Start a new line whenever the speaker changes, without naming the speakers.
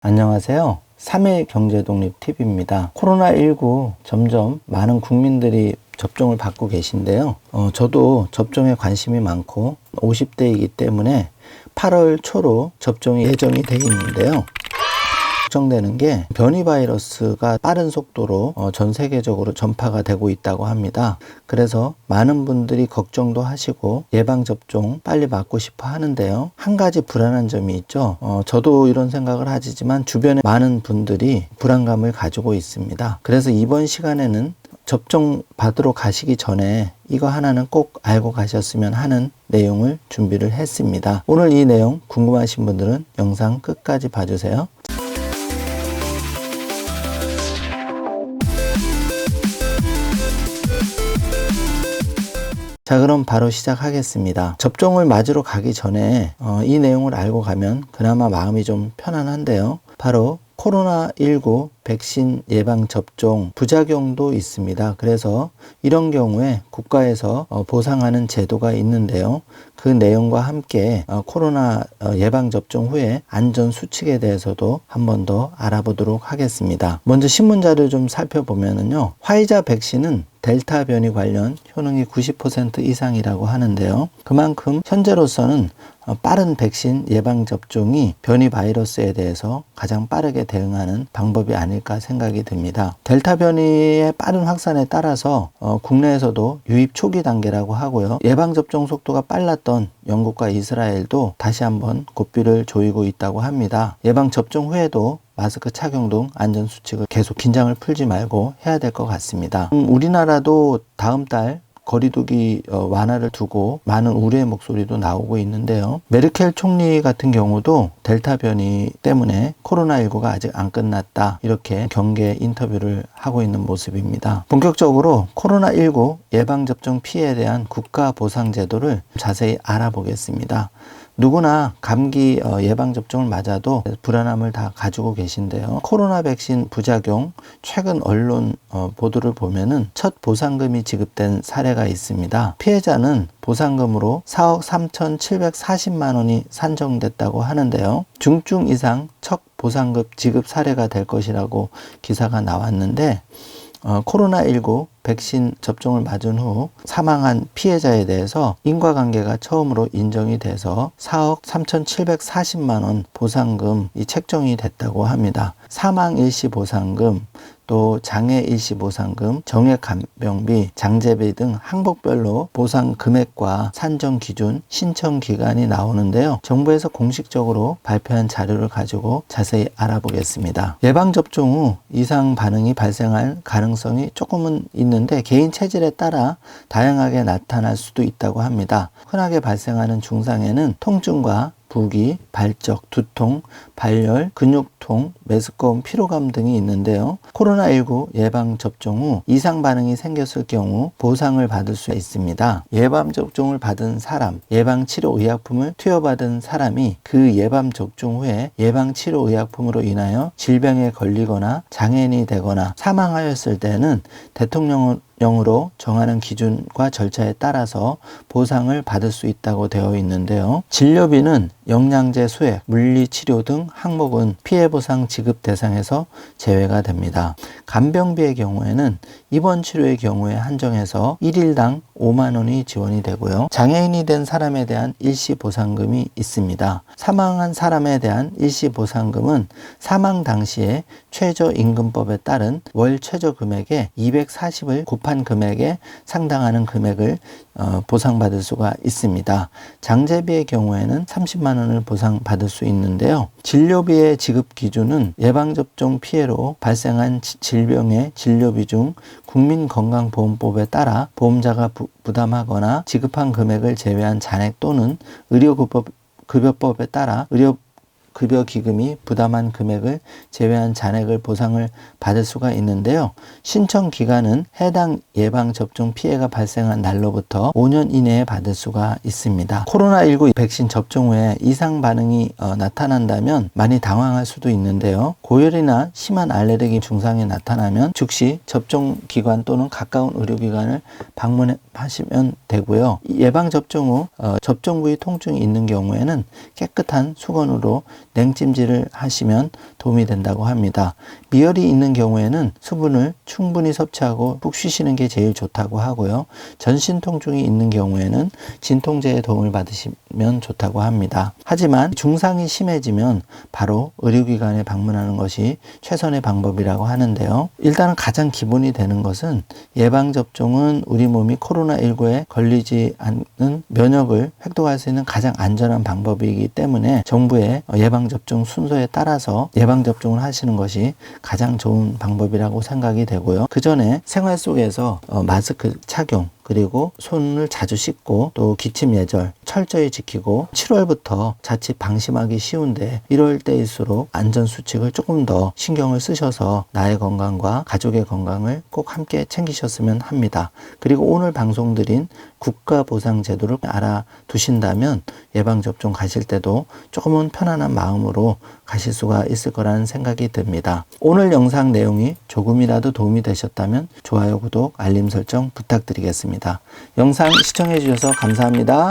안녕하세요. 3일 경제독립TV입니다. 코로나19 점점 많은 국민들이 접종을 받고 계신데요. 저도 접종에 관심이 많고 50대이기 때문에 8월 초로 접종이 예정이 되어 있는데요. 걱정되는 게 변이 바이러스가 빠른 속도로 전 세계적으로 전파가 되고 있다고 합니다. 그래서 많은 분들이 걱정도 하시고 예방접종 빨리 맞고 싶어 하는데요. 한 가지 불안한 점이 있죠. 저도 이런 생각을 하지만 주변에 많은 분들이 불안감을 가지고 있습니다. 그래서 이번 시간에는 접종 받으러 가시기 전에 이거 하나는 꼭 알고 가셨으면 하는 내용을 준비를 했습니다. 오늘 이 내용 궁금하신 분들은 영상 끝까지 봐주세요. 자, 그럼 바로 시작하겠습니다. 접종을 맞으러 가기 전에 이 내용을 알고 가면 그나마 마음이 좀 편안한데요. 바로 코로나19 백신 예방접종 부작용도 있습니다. 그래서 이런 경우에 국가에서 보상하는 제도가 있는데요. 그 내용과 함께 코로나 예방접종 후에 안전수칙에 대해서도 한 번 더 알아보도록 하겠습니다. 먼저 신문자를 좀 살펴보면요. 화이자 백신은 델타 변이 관련 효능이 90% 이상이라고 하는데요. 그만큼 현재로서는 빠른 백신 예방접종이 변이 바이러스에 대해서 가장 빠르게 대응하는 방법이 아닐까 생각이 듭니다. 델타 변이의 빠른 확산에 따라서 국내에서도 유입 초기 단계라고 하고요. 예방접종 속도가 빨랐던 영국과 이스라엘도 다시 한번 고삐를 조이고 있다고 합니다. 예방접종 후에도 마스크 착용 등 안전수칙을 계속 긴장을 풀지 말고 해야 될 것 같습니다. 우리나라도 다음 달 거리두기 완화를 두고 많은 우려의 목소리도 나오고 있는데요. 메르켈 총리 같은 경우도 델타 변이 때문에 코로나19가 아직 안 끝났다, 이렇게 경계 인터뷰를 하고 있는 모습입니다. 본격적으로 코로나19 예방접종 피해에 대한 국가 보상 제도를 자세히 알아보겠습니다. 누구나 감기 예방접종을 맞아도 불안함을 다 가지고 계신데요. 코로나 백신 부작용, 최근 언론 보도를 보면은 첫 보상금이 지급된 사례가 있습니다. 피해자는 보상금으로 4억 3,740만 원이 산정됐다고 하는데요. 중증 이상 첫 보상금 지급 사례가 될 것이라고 기사가 나왔는데, 코로나19 백신 접종을 맞은 후 사망한 피해자에 대해서 인과관계가 처음으로 인정이 돼서 4억 3,740만 원 보상금이 책정이 됐다고 합니다. 사망 일시 보상금, 또 장애 일시 보상금, 정액 간병비, 장제비 등 항목별로 보상 금액과 산정 기준, 신청 기간이 나오는데요. 정부에서 공식적으로 발표한 자료를 가지고 자세히 알아보겠습니다. 예방접종 후 이상 반응이 발생할 가능성이 조금은 있는데 개인 체질에 따라 다양하게 나타날 수도 있다고 합니다. 흔하게 발생하는 증상에는 통증과 부기, 발적, 두통, 발열, 근육통, 메스꺼움, 피로감 등이 있는데요. 코로나19 예방접종 후 이상 반응이 생겼을 경우 보상을 받을 수 있습니다. 예방접종을 받은 사람, 예방치료의약품을 투여받은 사람이 그 예방접종 후에 예방치료의약품으로 인하여 질병에 걸리거나 장애인이 되거나 사망하였을 때는 대통령령으로 정하는 기준과 절차에 따라서 보상을 받을 수 있다고 되어 있는데요. 진료비는 영양제 수액, 물리치료 등 항목은 피해보상 지급 대상에서 제외가 됩니다. 간병비의 경우에는 입원 치료의 경우에 한정해서 1일당 5만 원이 지원이 되고요. 장애인이 된 사람에 대한 일시보상금이 있습니다. 사망한 사람에 대한 일시보상금은 사망 당시에 최저임금법에 따른 월 최저금액의 240을 곱한 금액에 상당하는 금액을 보상받을 수가 있습니다. 장제비의 경우에는 30만 원을 보상받을 수 있는데요. 진료비의 지급 기준은 예방접종 피해로 발생한 질병의 진료비 중 국민건강보험법에 따라 보험자가 부담하거나 지급한 금액을 제외한 잔액 또는 의료급여법에 따라 급여기금이 부담한 금액을 제외한 잔액을 보상을 받을 수가 있는데요. 신청 기간은 해당 예방접종 피해가 발생한 날로부터 5년 이내에 받을 수가 있습니다. 코로나19 백신 접종 후에 이상 반응이 나타난다면 많이 당황할 수도 있는데요. 고열이나 심한 알레르기 증상이 나타나면 즉시 접종기관 또는 가까운 의료기관을 하시면 되고요. 예방접종 후 접종 부위 통증이 있는 경우에는 깨끗한 수건으로 냉찜질을 하시면 도움이 된다고 합니다. 미열이 있는 경우에는 수분을 충분히 섭취하고 푹 쉬시는 게 제일 좋다고 하고요. 전신 통증이 있는 경우에는 진통제의 도움을 받으시면 좋다고 합니다. 하지만 증상이 심해지면 바로 의료기관에 방문하는 것이 최선의 방법이라고 하는데요. 일단은 가장 기본이 되는 것은 예방접종은 우리 몸이 코로나19에 걸리지 않는 면역을 획득할 수 있는 가장 안전한 방법이기 때문에 정부의 예방접종 순서에 따라서 예방접종을 하시는 것이 가장 좋은 방법이라고 생각이 되고요. 그 전에 생활 속에서 마스크 착용, 그리고 손을 자주 씻고 또 기침 예절 철저히 지키고 7월부터 자칫 방심하기 쉬운데 1월 때일수록 안전수칙을 조금 더 신경을 쓰셔서 나의 건강과 가족의 건강을 꼭 함께 챙기셨으면 합니다. 그리고 오늘 방송드린 국가보상제도를 알아두신다면 예방접종 가실 때도 조금은 편안한 마음으로 가실 수가 있을 거라는 생각이 듭니다. 오늘 영상 내용이 조금이라도 도움이 되셨다면 좋아요, 구독, 알림 설정 부탁드리겠습니다. 영상 시청해 주셔서 감사합니다.